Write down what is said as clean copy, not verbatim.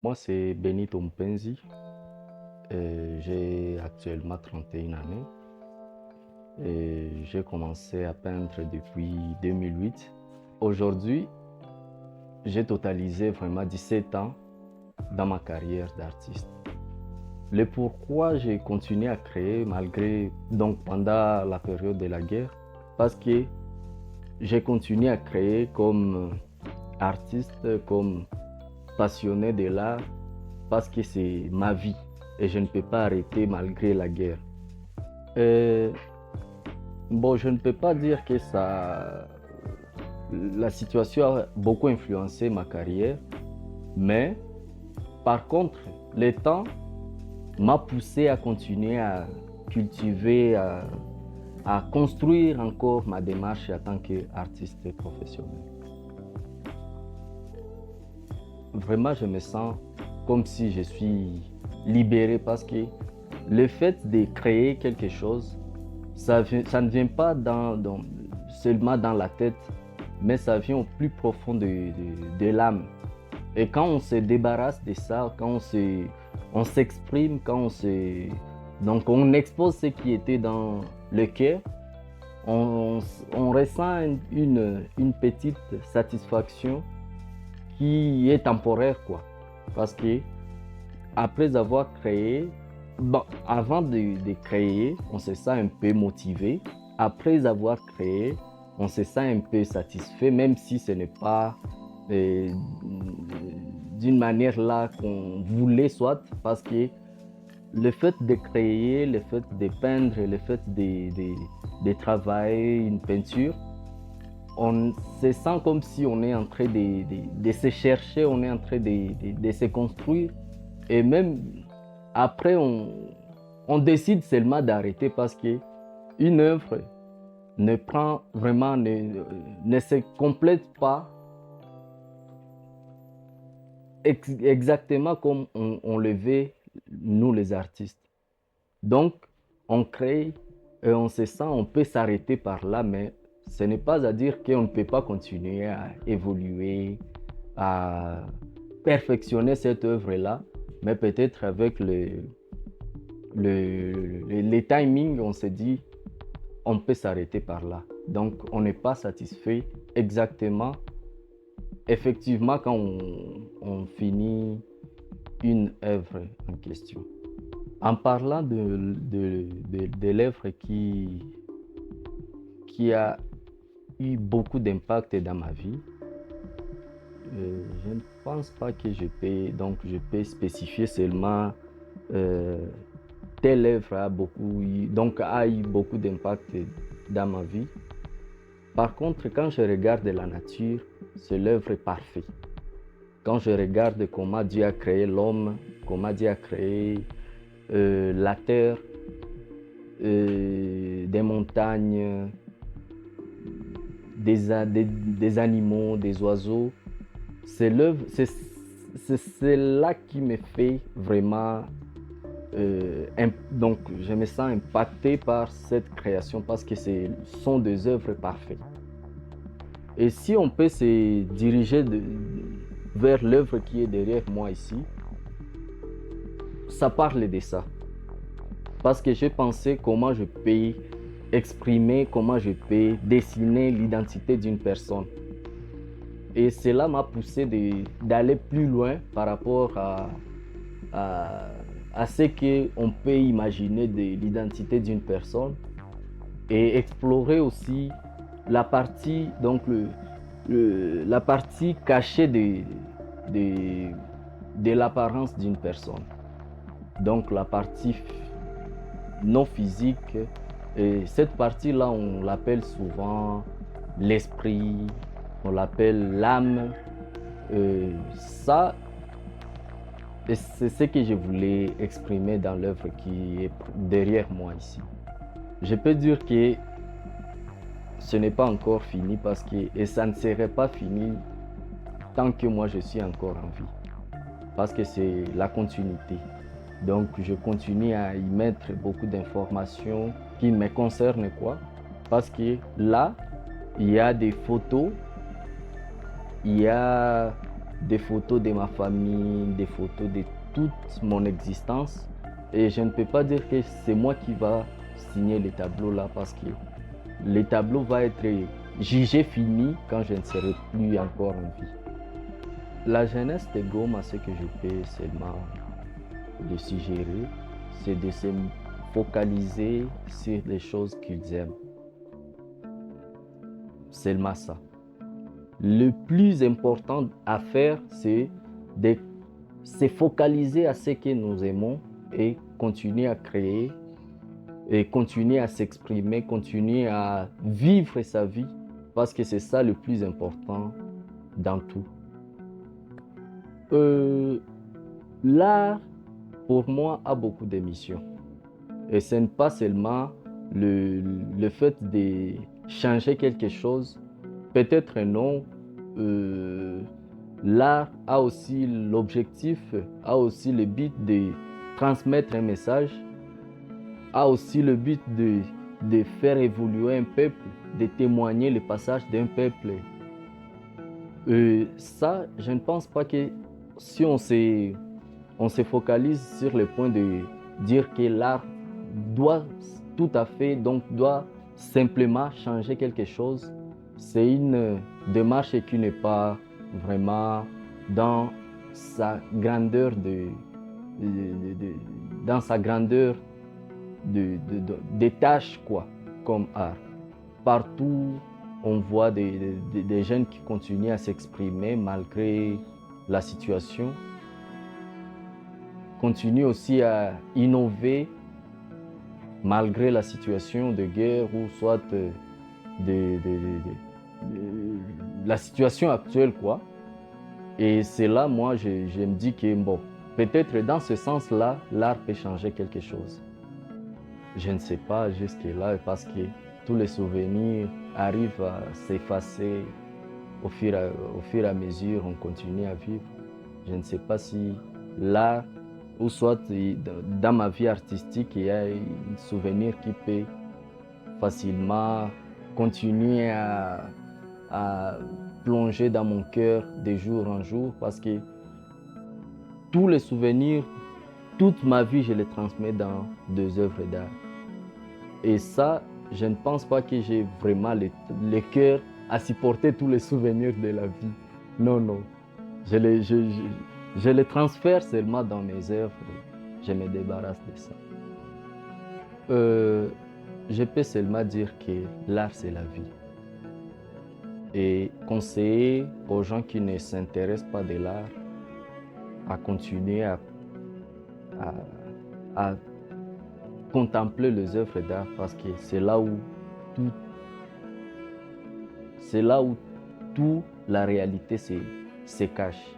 Moi, c'est Benito Mpenzi. J'ai actuellement 31 années et j'ai commencé à peindre depuis 2008. Aujourd'hui, j'ai totalisé vraiment 17 ans dans ma carrière d'artiste. Le pourquoi j'ai continué à créer malgré, donc pendant la période de la guerre, parce que j'ai continué à créer comme artiste, comme passionné de l'art, parce que c'est ma vie et je ne peux pas arrêter malgré la guerre. Euh, bon, je ne peux pas dire que la situation a beaucoup influencé ma carrière, mais par contre, le temps m'a poussé à continuer à cultiver, à construire encore ma démarche en tant qu'artiste professionnel. Vraiment, je me sens comme si je suis libéré parce que le fait de créer quelque chose, ça ne vient pas seulement dans la tête, mais ça vient au plus profond de l'âme. Et quand on se débarrasse de ça, on s'exprime, donc on expose ce qui était dans le cœur, on ressent une petite satisfaction qui est temporaire, quoi. Parce que après avoir créé, bon, avant de créer, on se sent un peu motivé. Après avoir créé, on se sent un peu satisfait, même si ce n'est pas euh, d'une manière là qu'on voulait soit, parce que le fait de créer, le fait de peindre, le fait de travailler une peinture, on se sent comme si on est en train de se chercher, on est en train de se construire. Et même après, on décide seulement d'arrêter parce que une œuvre ne prend vraiment, ne se complète pas exactement comme on le veut, nous les artistes. Donc, on crée et on se sent, on peut s'arrêter par là, mais ce n'est pas à dire qu'on ne peut pas continuer à évoluer, à perfectionner cette œuvre-là, mais peut-être avec les timings, on se dit, on peut s'arrêter par là. Donc, on n'est pas satisfait exactement, effectivement, quand on finit une œuvre en question. En parlant de l'œuvre qui a eu beaucoup d'impact dans ma vie, je ne pense pas que je peux spécifier seulement euh, telle œuvre a eu beaucoup d'impact dans ma vie. Par contre, quand je regarde la nature, c'est l'œuvre parfaite. Quand je regarde comment Dieu a créé l'homme, comment Dieu a créé la terre, des montagnes, des animaux, des oiseaux, c'est l'œuvre, c'est là qui me fait vraiment donc je me sens impacté par cette création parce que ce sont des œuvres parfaites. Et si on peut se diriger vers l'œuvre qui est derrière moi ici, ça parle de ça. Parce que j'ai pensé comment je peux exprimer, comment je peux dessiner l'identité d'une personne. Et cela m'a poussé d'aller plus loin par rapport à, à ce qu'on peut imaginer de l'identité d'une personne et explorer aussi la partie, donc la partie cachée de, de l'apparence d'une personne. Donc la partie non physique, et cette partie-là, on l'appelle souvent l'esprit, on l'appelle l'âme. Ça, c'est ce que je voulais exprimer dans l'œuvre qui est derrière moi ici. Je peux dire que ce n'est pas encore fini parce que, et ça ne serait pas fini tant que moi je suis encore en vie. Parce que c'est la continuité. Donc je continue à y mettre beaucoup d'informations qui me concernent quoi. Parce que là, il y a des photos, il y a des photos de ma famille, des photos de toute mon existence. Et je ne peux pas dire que c'est moi qui va signer les tableaux là parce que les tableaux vont être jugés finis quand je ne serai plus encore en vie. La jeunesse de Goma, ce que je peux seulement le suggérer, c'est de se focaliser sur les choses qu'ils aiment. Seulement ça. Le plus important à faire, c'est de se focaliser à ce que nous aimons et continuer à créer et continuer à s'exprimer, continuer à vivre sa vie parce que c'est ça le plus important dans tout. L'art, pour moi, a beaucoup de missions. Et ce n'est pas seulement le fait de changer quelque chose, peut-être non. Euh, L'art a aussi l'objectif, a aussi le but de transmettre un message, a aussi le but de faire évoluer un peuple, de témoigner le passage d'un peuple. Ça, je ne pense pas que si on se focalise sur le point de dire que l'art doit tout à fait, donc doit simplement changer quelque chose, c'est une démarche qui n'est pas vraiment dans sa grandeur dans sa grandeur des tâches quoi, comme art. Partout, on voit des jeunes qui continuent à s'exprimer malgré la situation, continuent aussi à innover malgré la situation de guerre ou soit la situation actuelle, quoi. Et c'est là, moi, je me dis que, bon, peut-être dans ce sens-là, l'art peut changer quelque chose. Je ne sais pas jusque-là parce que tous les souvenirs arrivent à s'effacer au fur et à mesure, on continue à vivre. Je ne sais pas si l'art, ou soit dans ma vie artistique, il y a un souvenir qui peut facilement continuer à plonger dans mon cœur de jour en jour parce que tous les souvenirs, toute ma vie, je les transmets dans des œuvres d'art. Et ça, je ne pense pas que j'ai vraiment le cœur à supporter tous les souvenirs de la vie. Non, non. Je les transfère seulement dans mes œuvres. Je me débarrasse de ça. Je peux seulement dire que l'art, c'est la vie. Et conseiller aux gens qui ne s'intéressent pas de l'art à continuer à contempler les œuvres d'art parce que c'est là où tout, c'est là où toute la réalité se cache.